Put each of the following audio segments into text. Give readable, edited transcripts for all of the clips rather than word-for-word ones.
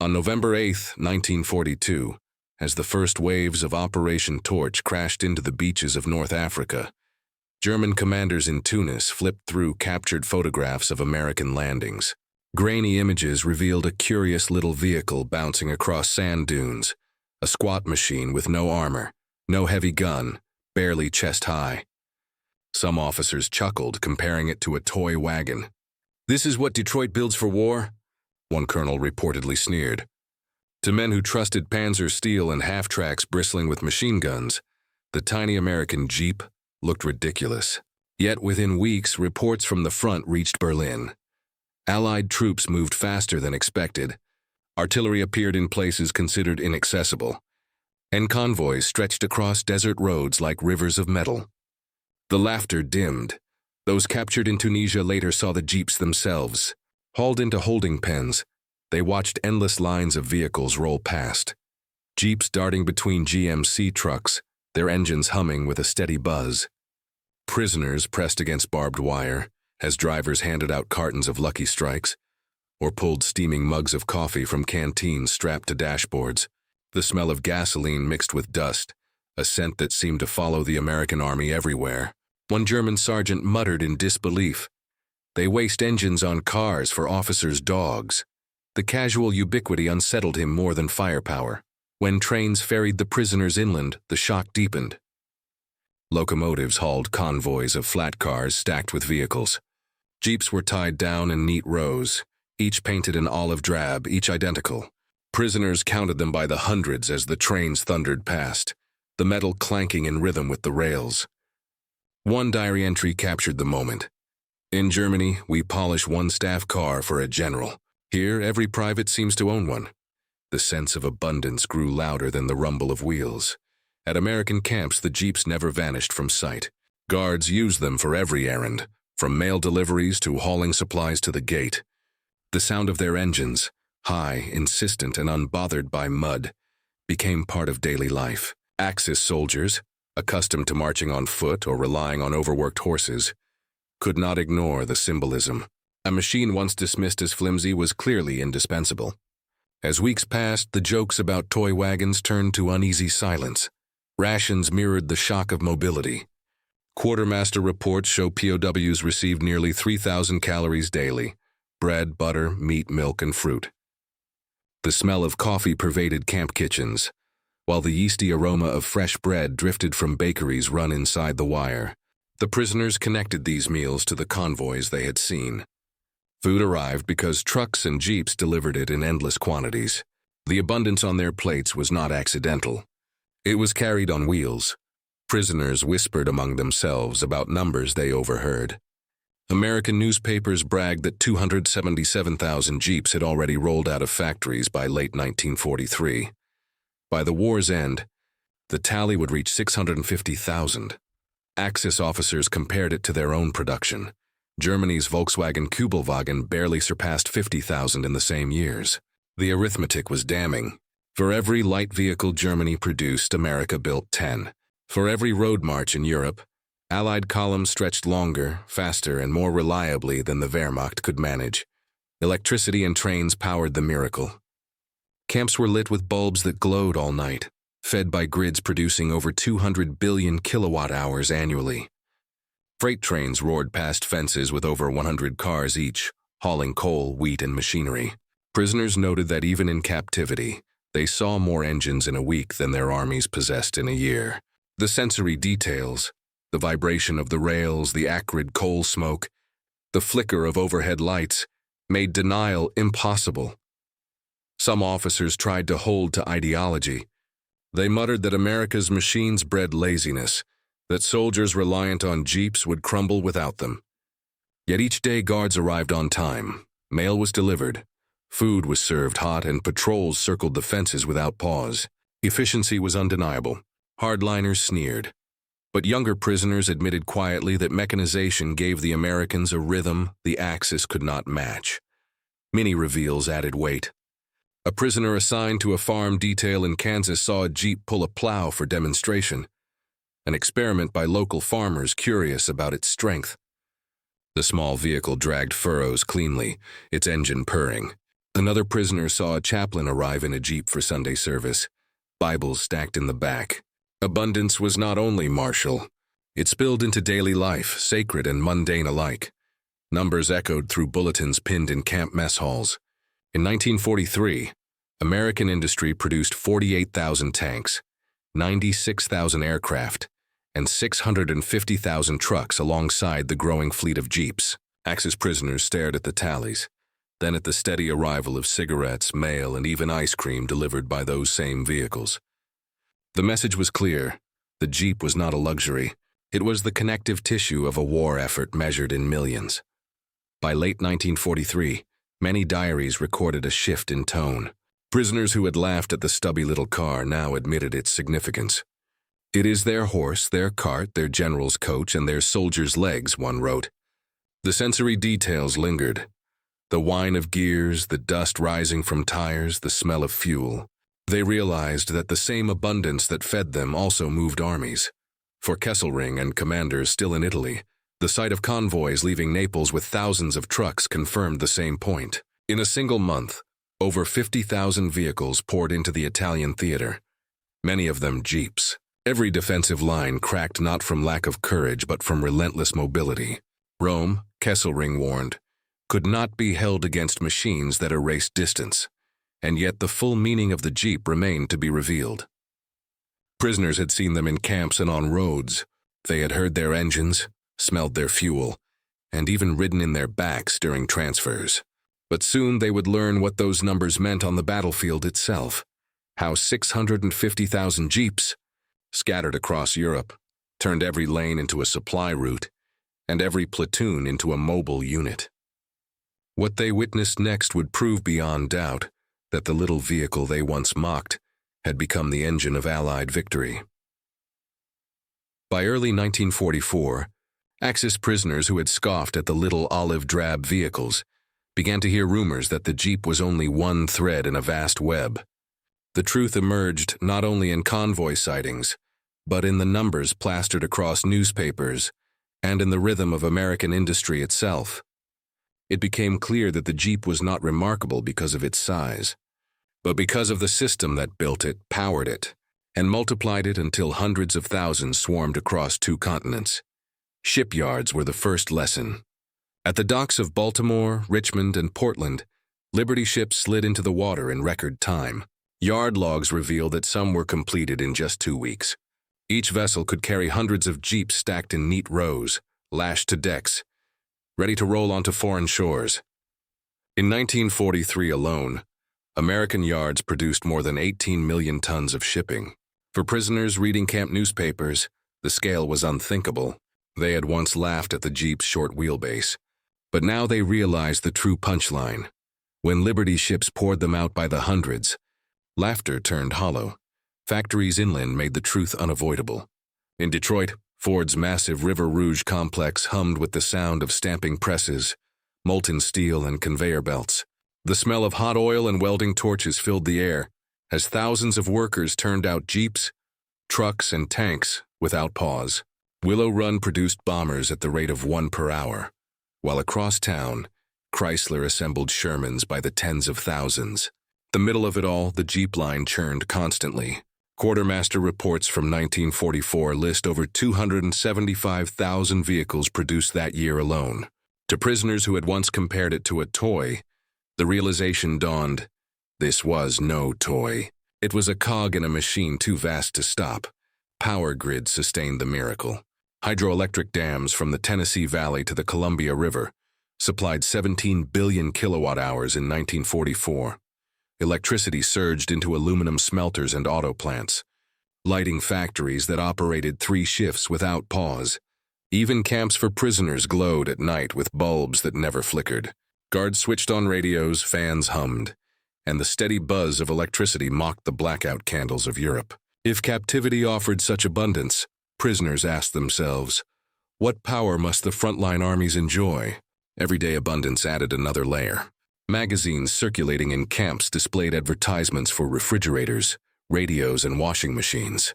On November 8, 1942, as the first waves of Operation Torch crashed into the beaches of North Africa, German commanders in Tunis flipped through captured photographs of American landings. Grainy images revealed a curious little vehicle bouncing across sand dunes, a squat machine with no armor, no heavy gun, barely chest high. Some officers chuckled, comparing it to a toy wagon. "This is what Detroit builds for war?" one colonel reportedly sneered. To men who trusted Panzer steel and half-tracks bristling with machine guns, the tiny American Jeep looked ridiculous. Yet within weeks, reports from the front reached Berlin. Allied troops moved faster than expected. Artillery appeared in places considered inaccessible, and convoys stretched across desert roads like rivers of metal. The laughter dimmed. Those captured in Tunisia later saw the Jeeps themselves. Hauled into holding pens, they watched endless lines of vehicles roll past. Jeeps darting between GMC trucks, their engines humming with a steady buzz. Prisoners pressed against barbed wire as drivers handed out cartons of Lucky Strikes or pulled steaming mugs of coffee from canteens strapped to dashboards. The smell of gasoline mixed with dust, a scent that seemed to follow the American army everywhere. One German sergeant muttered in disbelief, "They waste engines on cars for officers' dogs." The casual ubiquity unsettled him more than firepower. When trains ferried the prisoners inland, the shock deepened. Locomotives hauled convoys of flat cars stacked with vehicles. Jeeps were tied down in neat rows, each painted an olive drab, each identical. Prisoners counted them by the hundreds as the trains thundered past, the metal clanking in rhythm with the rails. One diary entry captured the moment. "In Germany, we polish one staff car for a general. Here, every private seems to own one." The sense of abundance grew louder than the rumble of wheels. At American camps, the Jeeps never vanished from sight. Guards used them for every errand, from mail deliveries to hauling supplies to the gate. The sound of their engines, high, insistent, and unbothered by mud, became part of daily life. Axis soldiers, accustomed to marching on foot or relying on overworked horses, could not ignore the symbolism. A machine once dismissed as flimsy was clearly indispensable. As weeks passed, the jokes about toy wagons turned to uneasy silence. Rations mirrored the shock of mobility. Quartermaster reports show POWs received nearly 3,000 calories daily: bread, butter, meat, milk, and fruit. The smell of coffee pervaded camp kitchens, while the yeasty aroma of fresh bread drifted from bakeries run inside the wire. The prisoners connected these meals to the convoys they had seen. Food arrived because trucks and jeeps delivered it in endless quantities. The abundance on their plates was not accidental. It was carried on wheels. Prisoners whispered among themselves about numbers they overheard. American newspapers bragged that 277,000 jeeps had already rolled out of factories by late 1943. By the war's end, the tally would reach 650,000. Axis officers compared it to their own production. Germany's Volkswagen Kübelwagen barely surpassed 50,000 in the same years. The arithmetic was damning. For every light vehicle Germany produced, America built 10. For every road march in Europe, Allied columns stretched longer, faster, and more reliably than the Wehrmacht could manage. Electricity and trains powered the miracle. Camps were lit with bulbs that glowed all night, fed by grids producing over 200 billion kilowatt-hours annually. Freight trains roared past fences with over 100 cars each, hauling coal, wheat, and machinery. Prisoners noted that even in captivity, they saw more engines in a week than their armies possessed in a year. The sensory details, the vibration of the rails, the acrid coal smoke, the flicker of overhead lights, made denial impossible. Some officers tried to hold to ideology. They muttered that America's machines bred laziness, that soldiers reliant on jeeps would crumble without them. Yet each day guards arrived on time, mail was delivered, food was served hot, and patrols circled the fences without pause. Efficiency was undeniable. Hardliners sneered. But younger prisoners admitted quietly that mechanization gave the Americans a rhythm the Axis could not match. Mini reveals added weight. A prisoner assigned to a farm detail in Kansas saw a jeep pull a plow for demonstration, an experiment by local farmers curious about its strength. The small vehicle dragged furrows cleanly, its engine purring. Another prisoner saw a chaplain arrive in a Jeep for Sunday service, Bibles stacked in the back. Abundance was not only martial, it spilled into daily life, sacred and mundane alike. Numbers echoed through bulletins pinned in camp mess halls. In 1943, American industry produced 48,000 tanks, 96,000 aircraft, and 650,000 trucks alongside the growing fleet of Jeeps. Axis prisoners stared at the tallies, then at the steady arrival of cigarettes, mail, and even ice cream delivered by those same vehicles. The message was clear. The Jeep was not a luxury. It was the connective tissue of a war effort measured in millions. By late 1943, many diaries recorded a shift in tone. Prisoners who had laughed at the stubby little car now admitted its significance. "It is their horse, their cart, their general's coach, and their soldier's legs," one wrote. The sensory details lingered. The whine of gears, the dust rising from tires, the smell of fuel. They realized that the same abundance that fed them also moved armies. For Kesselring and commanders still in Italy, the sight of convoys leaving Naples with thousands of trucks confirmed the same point. In a single month, over 50,000 vehicles poured into the Italian theater, many of them Jeeps. Every defensive line cracked not from lack of courage but from relentless mobility. Rome, Kesselring warned, could not be held against machines that erased distance, and yet the full meaning of the Jeep remained to be revealed. Prisoners had seen them in camps and on roads. They had heard their engines, smelled their fuel, and even ridden in their backs during transfers. But soon they would learn what those numbers meant on the battlefield itself, how 650,000 Jeeps, scattered across Europe, turned every lane into a supply route, and every platoon into a mobile unit. What they witnessed next would prove beyond doubt that the little vehicle they once mocked had become the engine of Allied victory. By early 1944, Axis prisoners who had scoffed at the little olive-drab vehicles began to hear rumors that the Jeep was only one thread in a vast web. The truth emerged not only in convoy sightings, but in the numbers plastered across newspapers and in the rhythm of American industry itself. It became clear that the Jeep was not remarkable because of its size, but because of the system that built it, powered it, and multiplied it until hundreds of thousands swarmed across 2 continents. Shipyards were the first lesson. At the docks of Baltimore, Richmond, and Portland, Liberty ships slid into the water in record time. Yard logs revealed that some were completed in just 2 weeks. Each vessel could carry hundreds of Jeeps stacked in neat rows, lashed to decks, ready to roll onto foreign shores. In 1943 alone, American yards produced more than 18 million tons of shipping. For prisoners reading camp newspapers, the scale was unthinkable. They had once laughed at the Jeep's short wheelbase, but now they realized the true punchline. When Liberty ships poured them out by the hundreds, laughter turned hollow. Factories inland made the truth unavoidable. In Detroit, Ford's massive River Rouge complex hummed with the sound of stamping presses, molten steel, and conveyor belts. The smell of hot oil and welding torches filled the air as thousands of workers turned out Jeeps, trucks, and tanks without pause. Willow Run produced bombers at the rate of 1 per hour, while across town, Chrysler assembled Shermans by the tens of thousands. The middle of it all, the Jeep line churned constantly. Quartermaster reports from 1944 list over 275,000 vehicles produced that year alone. To prisoners who had once compared it to a toy, the realization dawned: this was no toy. It was a cog in a machine too vast to stop. Power grids sustained the miracle. Hydroelectric dams from the Tennessee Valley to the Columbia River supplied 17 billion kilowatt-hours in 1944. Electricity surged into aluminum smelters and auto plants, lighting factories that operated 3 shifts without pause. Even camps for prisoners glowed at night with bulbs that never flickered. Guards switched on radios, fans hummed, and the steady buzz of electricity mocked the blackout candles of Europe. If captivity offered such abundance, prisoners asked themselves, what power must the frontline armies enjoy? Everyday abundance added another layer. Magazines circulating in camps displayed advertisements for refrigerators, radios, and washing machines.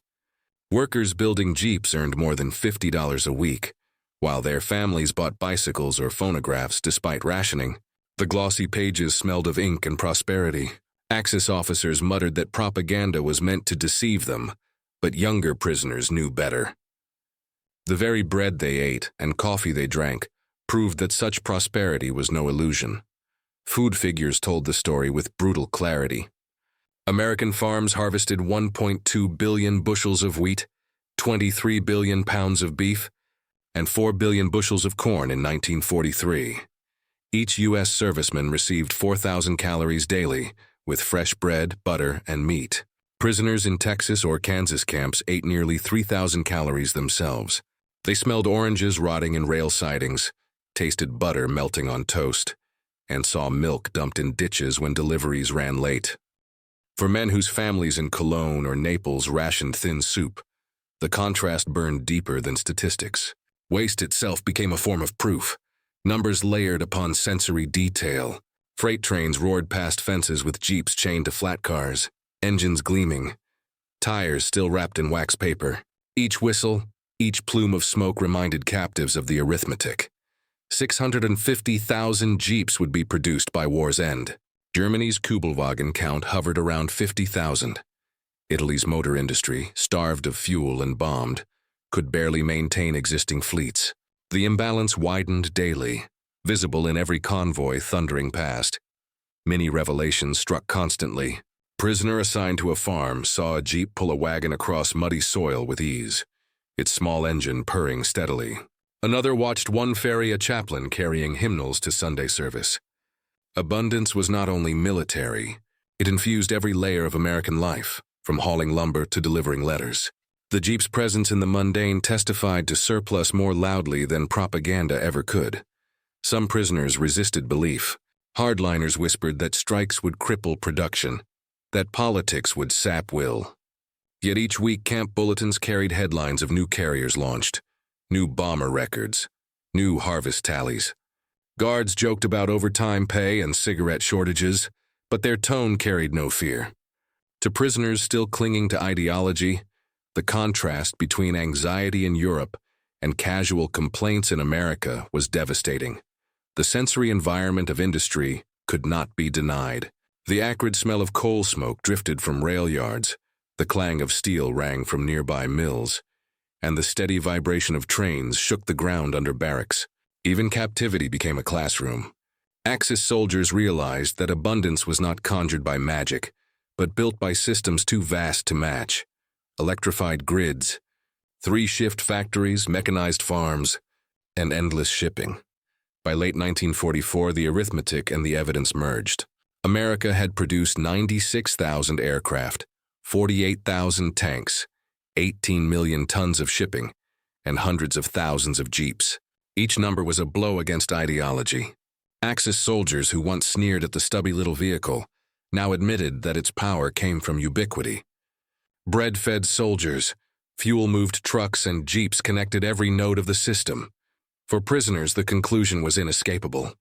Workers building Jeeps earned more than $50 a week, while their families bought bicycles or phonographs despite rationing. The glossy pages smelled of ink and prosperity. Axis officers muttered that propaganda was meant to deceive them, but younger prisoners knew better. The very bread they ate and coffee they drank proved that such prosperity was no illusion. Food figures told the story with brutal clarity. American farms harvested 1.2 billion bushels of wheat, 23 billion pounds of beef, and 4 billion bushels of corn in 1943. Each U.S. serviceman received 4,000 calories daily, with fresh bread, butter, and meat. Prisoners in Texas or Kansas camps ate nearly 3,000 calories themselves. They smelled oranges rotting in rail sidings, tasted butter melting on toast, and saw milk dumped in ditches when deliveries ran late. For men whose families in Cologne or Naples rationed thin soup, the contrast burned deeper than statistics. Waste itself became a form of proof, numbers layered upon sensory detail. Freight trains roared past fences with jeeps chained to flat cars, engines gleaming, tires still wrapped in wax paper. Each whistle, each plume of smoke reminded captives of the arithmetic. 650,000 jeeps would be produced by war's end. Germany's Kübelwagen count hovered around 50,000. Italy's motor industry, starved of fuel and bombed, could barely maintain existing fleets. The imbalance widened daily, visible in every convoy thundering past. Many revelations struck constantly. Prisoner assigned to a farm saw a jeep pull a wagon across muddy soil with ease, its small engine purring steadily. Another watched one ferry a chaplain carrying hymnals to Sunday service. Abundance was not only military, it infused every layer of American life, from hauling lumber to delivering letters. The jeep's presence in the mundane testified to surplus more loudly than propaganda ever could. Some prisoners resisted belief. Hardliners whispered that strikes would cripple production, that politics would sap will. Yet each week camp bulletins carried headlines of new carriers launched, new bomber records, new harvest tallies. Guards joked about overtime pay and cigarette shortages, but their tone carried no fear. To prisoners still clinging to ideology, the contrast between anxiety in Europe and casual complaints in America was devastating. The sensory environment of industry could not be denied. The acrid smell of coal smoke drifted from rail yards, the clang of steel rang from nearby mills, and the steady vibration of trains shook the ground under barracks. Even captivity became a classroom. Axis soldiers realized that abundance was not conjured by magic, but built by systems too vast to match. Electrified grids, 3-shift factories, mechanized farms, and endless shipping. By late 1944, the arithmetic and the evidence merged. America had produced 96,000 aircraft, 48,000 tanks, 18 million tons of shipping, and hundreds of thousands of jeeps. Each number was a blow against ideology. Axis soldiers who once sneered at the stubby little vehicle now admitted that its power came from ubiquity. Bread-fed soldiers, fuel-moved trucks, and jeeps connected every node of the system. For prisoners, the conclusion was inescapable.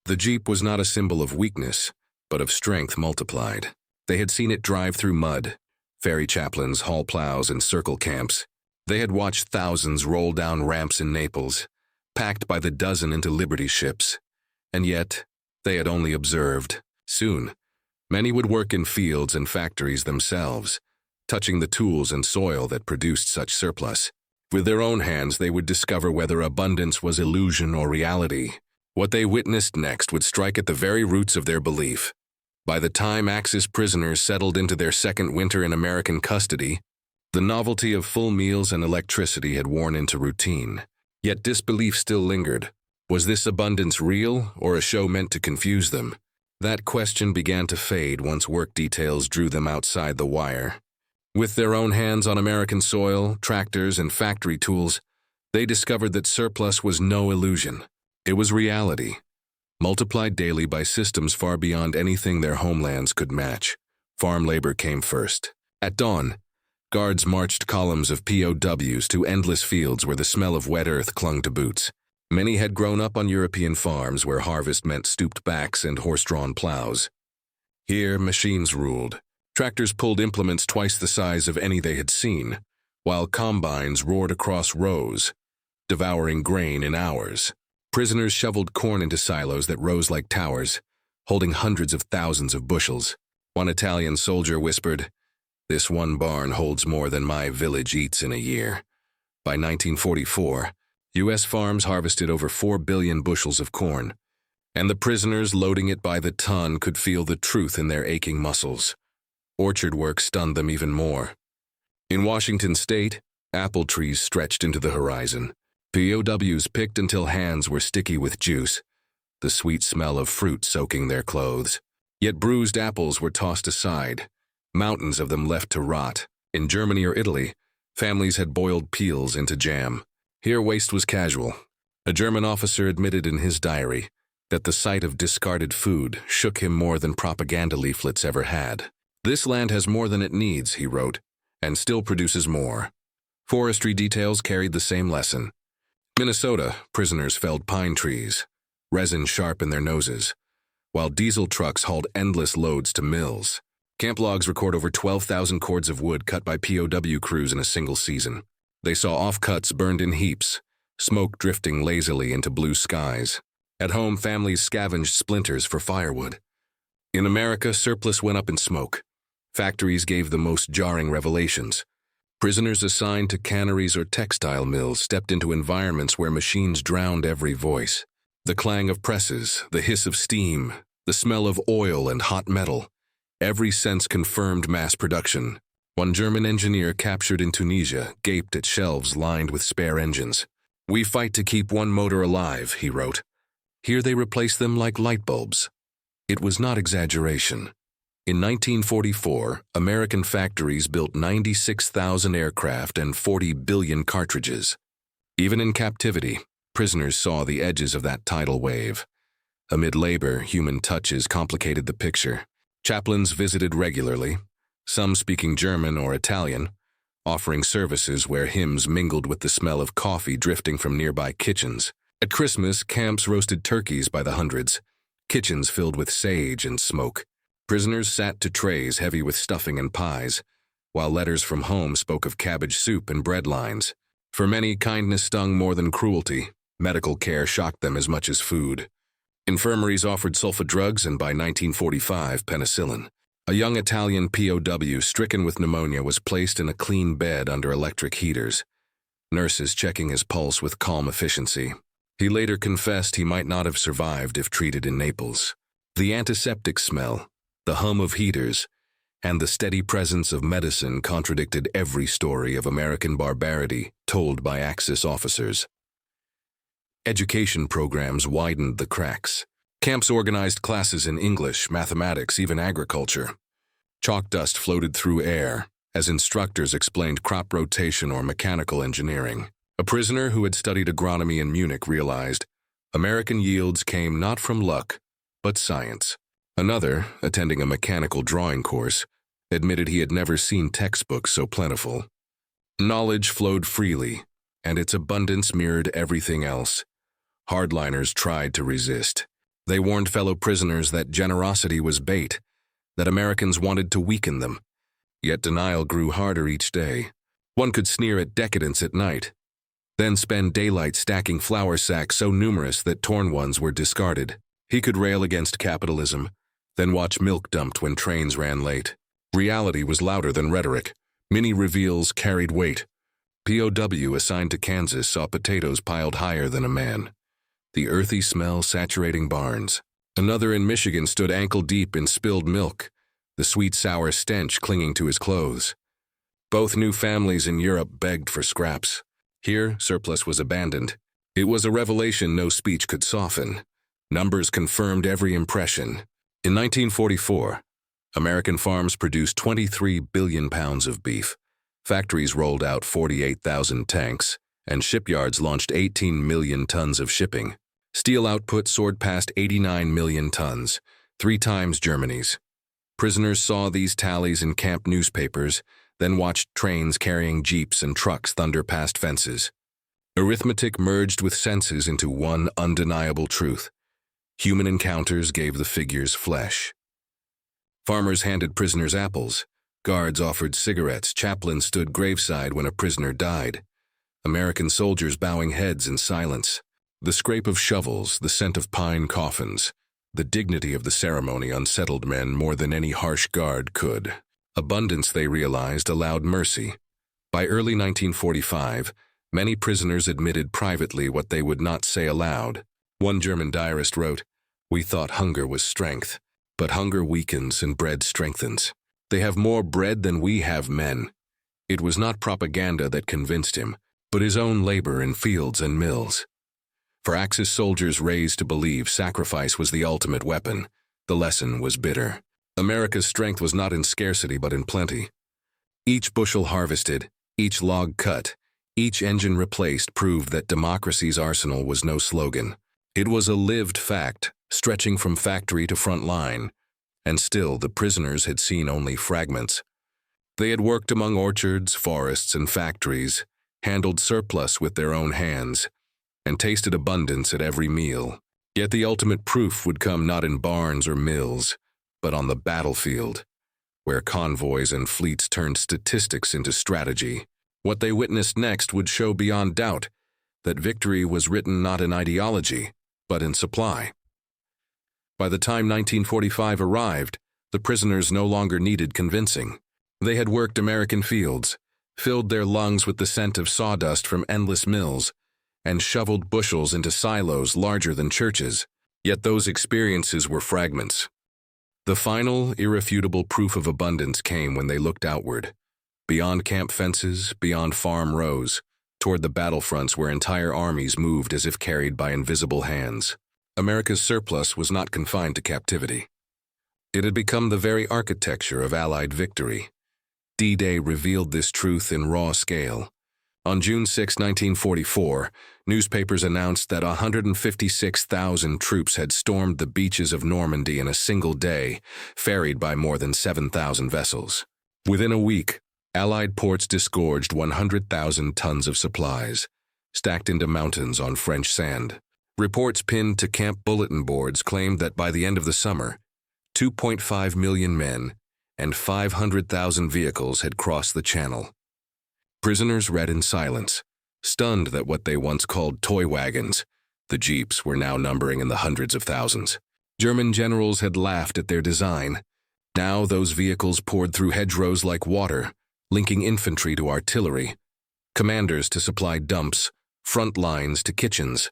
The jeep was not a symbol of weakness, but of strength multiplied. They had seen it drive through mud, ferry chaplains, hall plows, and circle camps. They had watched thousands roll down ramps in Naples, packed by the dozen into Liberty ships. And yet, they had only observed. Soon, many would work in fields and factories themselves, touching the tools and soil that produced such surplus. With their own hands, they would discover whether abundance was illusion or reality. What they witnessed next would strike at the very roots of their belief. By the time Axis prisoners settled into their second winter in American custody, the novelty of full meals and electricity had worn into routine. Yet disbelief still lingered. Was this abundance real, or a show meant to confuse them? That question began to fade once work details drew them outside the wire. With their own hands on American soil, tractors, and factory tools, they discovered that surplus was no illusion. It was reality, multiplied daily by systems far beyond anything their homelands could match. Farm labor came first. At dawn, guards marched columns of POWs to endless fields where the smell of wet earth clung to boots. Many had grown up on European farms where harvest meant stooped backs and horse-drawn plows. Here, machines ruled. Tractors pulled implements twice the size of any they had seen, while combines roared across rows, devouring grain in hours. Prisoners shoveled corn into silos that rose like towers, holding hundreds of thousands of bushels. One Italian soldier whispered, "This one barn holds more than my village eats in a year." By 1944, U.S. farms harvested over 4 billion bushels of corn, and the prisoners loading it by the ton could feel the truth in their aching muscles. Orchard work stunned them even more. In Washington state, apple trees stretched into the horizon. POWs picked until hands were sticky with juice, the sweet smell of fruit soaking their clothes. Yet bruised apples were tossed aside, mountains of them left to rot. In Germany or Italy, families had boiled peels into jam. Here waste was casual. A German officer admitted in his diary that the sight of discarded food shook him more than propaganda leaflets ever had. "This land has more than it needs," he wrote, "and still produces more." Forestry details carried the same lesson. Minnesota, prisoners felled pine trees, resin sharp in their noses, while diesel trucks hauled endless loads to mills. Camp logs record over 12,000 cords of wood cut by POW crews in a single season. They saw offcuts burned in heaps, smoke drifting lazily into blue skies. At home, families scavenged splinters for firewood. In America, surplus went up in smoke. Factories gave the most jarring revelations. Prisoners assigned to canneries or textile mills stepped into environments where machines drowned every voice. The clang of presses, the hiss of steam, the smell of oil and hot metal. Every sense confirmed mass production. One German engineer captured in Tunisia gaped at shelves lined with spare engines. "We fight to keep one motor alive," he wrote. "Here they replace them like light bulbs." It was not exaggeration. In 1944, American factories built 96,000 aircraft and 40 billion cartridges. Even in captivity, prisoners saw the edges of that tidal wave. Amid labor, human touches complicated the picture. Chaplains visited regularly, some speaking German or Italian, offering services where hymns mingled with the smell of coffee drifting from nearby kitchens. At Christmas, camps roasted turkeys by the hundreds, kitchens filled with sage and smoke. Prisoners sat to trays heavy with stuffing and pies, while letters from home spoke of cabbage soup and bread lines. For many, kindness stung more than cruelty. Medical care shocked them as much as food. Infirmaries offered sulfa drugs and by 1945, penicillin. A young Italian POW stricken with pneumonia was placed in a clean bed under electric heaters, nurses checking his pulse with calm efficiency. He later confessed he might not have survived if treated in Naples. The antiseptic smell, the hum of heaters, and the steady presence of medicine contradicted every story of American barbarity told by Axis officers. Education programs widened the cracks. Camps organized classes in English, mathematics, even agriculture. Chalk dust floated through air as instructors explained crop rotation or mechanical engineering. A prisoner who had studied agronomy in Munich realized American yields came not from luck, but science. Another, attending a mechanical drawing course, admitted he had never seen textbooks so plentiful. Knowledge flowed freely, and its abundance mirrored everything else. Hardliners tried to resist. They warned fellow prisoners that generosity was bait, that Americans wanted to weaken them. Yet denial grew harder each day. One could sneer at decadence at night, then spend daylight stacking flour sacks so numerous that torn ones were discarded. He could rail against capitalism, then watch milk dumped when trains ran late. Reality was louder than rhetoric. Mini reveals carried weight. POW assigned to Kansas saw potatoes piled higher than a man, the earthy smell saturating barns. Another in Michigan stood ankle-deep in spilled milk, the sweet sour stench clinging to his clothes. Both new families in Europe begged for scraps. Here, surplus was abandoned. It was a revelation no speech could soften. Numbers confirmed every impression. In 1944, American farms produced 23 billion pounds of beef. Factories rolled out 48,000 tanks, and shipyards launched 18 million tons of shipping. Steel output soared past 89 million tons, 3 times Germany's. Prisoners saw these tallies in camp newspapers, then watched trains carrying jeeps and trucks thunder past fences. Arithmetic merged with senses into one undeniable truth. Human encounters gave the figures flesh. Farmers handed prisoners apples. Guards offered cigarettes. Chaplains stood graveside when a prisoner died. American soldiers bowing heads in silence. The scrape of shovels, the scent of pine coffins, the dignity of the ceremony unsettled men more than any harsh guard could. Abundance, they realized, allowed mercy. By early 1945, many prisoners admitted privately what they would not say aloud. One German diarist wrote, "We thought hunger was strength, but hunger weakens and bread strengthens. They have more bread than we have men." It was not propaganda that convinced him, but his own labor in fields and mills. For Axis soldiers raised to believe sacrifice was the ultimate weapon, the lesson was bitter. America's strength was not in scarcity but in plenty. Each bushel harvested, each log cut, each engine replaced proved that democracy's arsenal was no slogan. It was a lived fact, stretching from factory to front line, and still the prisoners had seen only fragments. They had worked among orchards, forests, and factories, handled surplus with their own hands, and tasted abundance at every meal. Yet the ultimate proof would come not in barns or mills, but on the battlefield, where convoys and fleets turned statistics into strategy. What they witnessed next would show beyond doubt that victory was written not in ideology, but in supply. By the time 1945 arrived, the prisoners no longer needed convincing. They had worked American fields, filled their lungs with the scent of sawdust from endless mills, and shoveled bushels into silos larger than churches. Yet those experiences were fragments. The final, irrefutable proof of abundance came when they looked outward, beyond camp fences, beyond farm rows, toward the battlefronts where entire armies moved as if carried by invisible hands. America's surplus was not confined to captivity. It had become the very architecture of Allied victory. D-Day revealed this truth in raw scale. On June 6, 1944, newspapers announced that 156,000 troops had stormed the beaches of Normandy in a single day, ferried by more than 7,000 vessels. Within a week, Allied ports disgorged 100,000 tons of supplies, stacked into mountains on French sand. Reports pinned to camp bulletin boards claimed that by the end of the summer, 2.5 million men and 500,000 vehicles had crossed the Channel. Prisoners read in silence, stunned that what they once called toy wagons, the jeeps, were now numbering in the hundreds of thousands. German generals had laughed at their design. Now those vehicles poured through hedgerows like water, linking infantry to artillery, commanders to supply dumps, front lines to kitchens.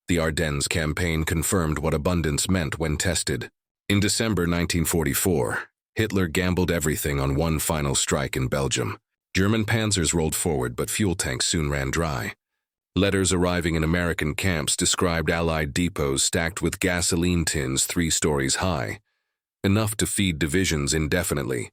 The Ardennes campaign confirmed what abundance meant when tested. In December 1944, Hitler gambled everything on one final strike in Belgium. German panzers rolled forward, but fuel tanks soon ran dry. Letters arriving in American camps described Allied depots stacked with gasoline tins 3 stories high, enough to feed divisions indefinitely.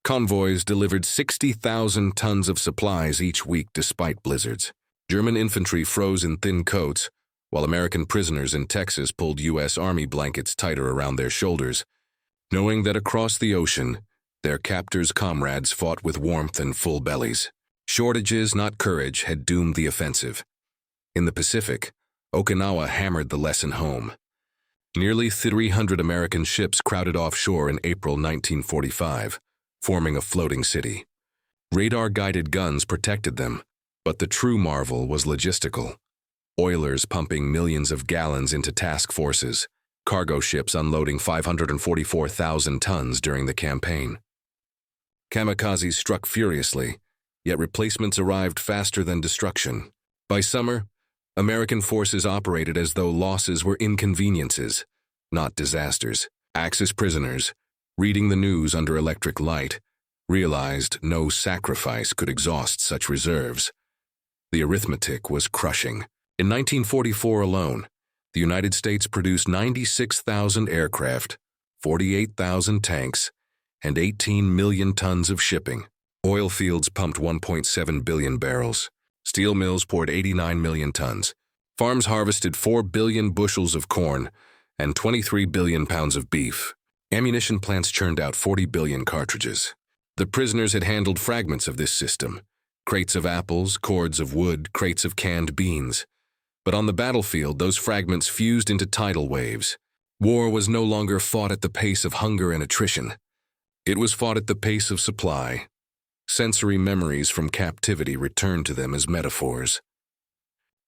Convoys delivered 60,000 tons of supplies each week despite blizzards. German infantry froze in thin coats, while American prisoners in Texas pulled U.S. Army blankets tighter around their shoulders, knowing that across the ocean, their captors' comrades fought with warmth and full bellies. Shortages, not courage, had doomed the offensive. In the Pacific, Okinawa hammered the lesson home. Nearly 300 American ships crowded offshore in April 1945, forming a floating city. Radar-guided guns protected them, but the true marvel was logistical. Oilers pumping millions of gallons into task forces, cargo ships unloading 544,000 tons during the campaign. Kamikazes struck furiously, yet replacements arrived faster than destruction. By summer, American forces operated as though losses were inconveniences, not disasters. Axis prisoners, reading the news under electric light, realized no sacrifice could exhaust such reserves. The arithmetic was crushing. In 1944 alone, the United States produced 96,000 aircraft, 48,000 tanks, and 18 million tons of shipping. Oil fields pumped 1.7 billion barrels. Steel mills poured 89 million tons. Farms harvested 4 billion bushels of corn and 23 billion pounds of beef. Ammunition plants churned out 40 billion cartridges. The prisoners had handled fragments of this system: crates of apples, cords of wood, crates of canned beans. But on the battlefield, those fragments fused into tidal waves. War was no longer fought at the pace of hunger and attrition. It was fought at the pace of supply. Sensory memories from captivity returned to them as metaphors.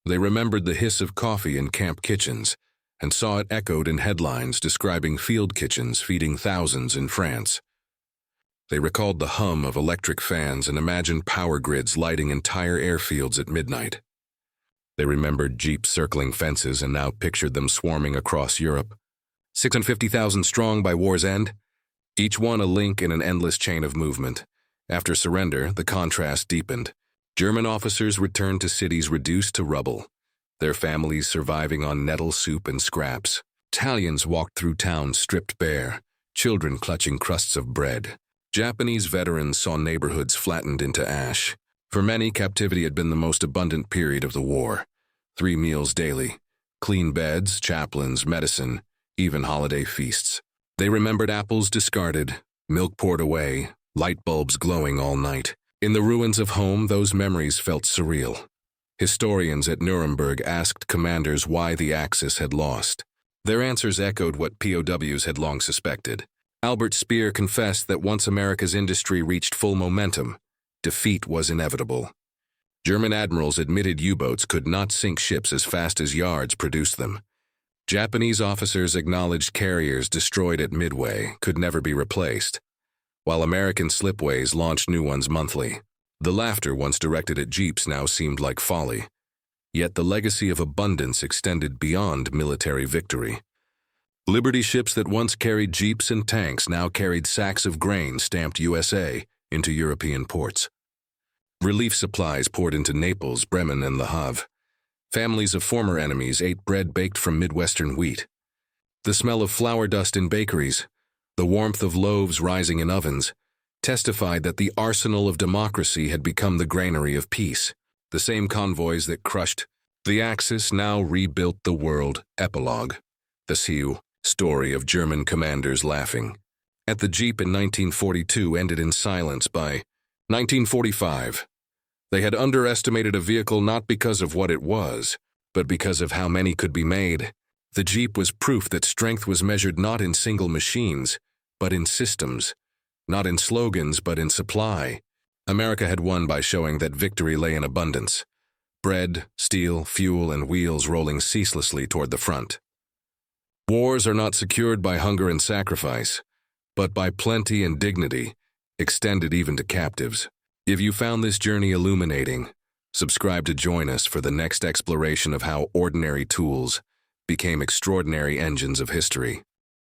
They remembered the hiss of coffee in camp kitchens and saw it echoed in headlines describing field kitchens feeding thousands in France. They recalled the hum of electric fans and imagined power grids lighting entire airfields at midnight. They remembered Jeeps circling fences and now pictured them swarming across Europe. 650,000 strong by war's end, each one a link in an endless chain of movement. After surrender, the contrast deepened. German officers returned to cities reduced to rubble, their families surviving on nettle soup and scraps. Italians walked through towns stripped bare, children clutching crusts of bread. Japanese veterans saw neighborhoods flattened into ash. For many, captivity had been the most abundant period of the war. 3 meals daily, clean beds, chaplains, medicine, even holiday feasts. They remembered apples discarded, milk poured away, light bulbs glowing all night. In the ruins of home, those memories felt surreal. Historians at Nuremberg asked commanders why the Axis had lost. Their answers echoed what POWs had long suspected. Albert Speer confessed that once America's industry reached full momentum, defeat was inevitable. German admirals admitted U-boats could not sink ships as fast as yards produced them. Japanese officers acknowledged carriers destroyed at Midway could never be replaced, while American slipways launched new ones monthly. The laughter once directed at Jeeps now seemed like folly. Yet the legacy of abundance extended beyond military victory. Liberty ships that once carried Jeeps and tanks now carried sacks of grain stamped USA into European ports. Relief supplies poured into Naples, Bremen, and Le Havre. Families of former enemies ate bread baked from Midwestern wheat. The smell of flour dust in bakeries, the warmth of loaves rising in ovens, testified that the arsenal of democracy had become the granary of peace. The same convoys that crushed the Axis now rebuilt the world. Epilogue. The WWII Story of German commanders laughing at the Jeep in 1942 ended in silence by 1945. They had underestimated a vehicle not because of what it was, but because of how many could be made. The Jeep was proof that strength was measured not in single machines, but in systems. Not in slogans, but in supply. America had won by showing that victory lay in abundance. Bread, steel, fuel, and wheels rolling ceaselessly toward the front. Wars are not secured by hunger and sacrifice, but by plenty and dignity, extended even to captives. If you found this journey illuminating, subscribe to join us for the next exploration of how ordinary tools became extraordinary engines of history.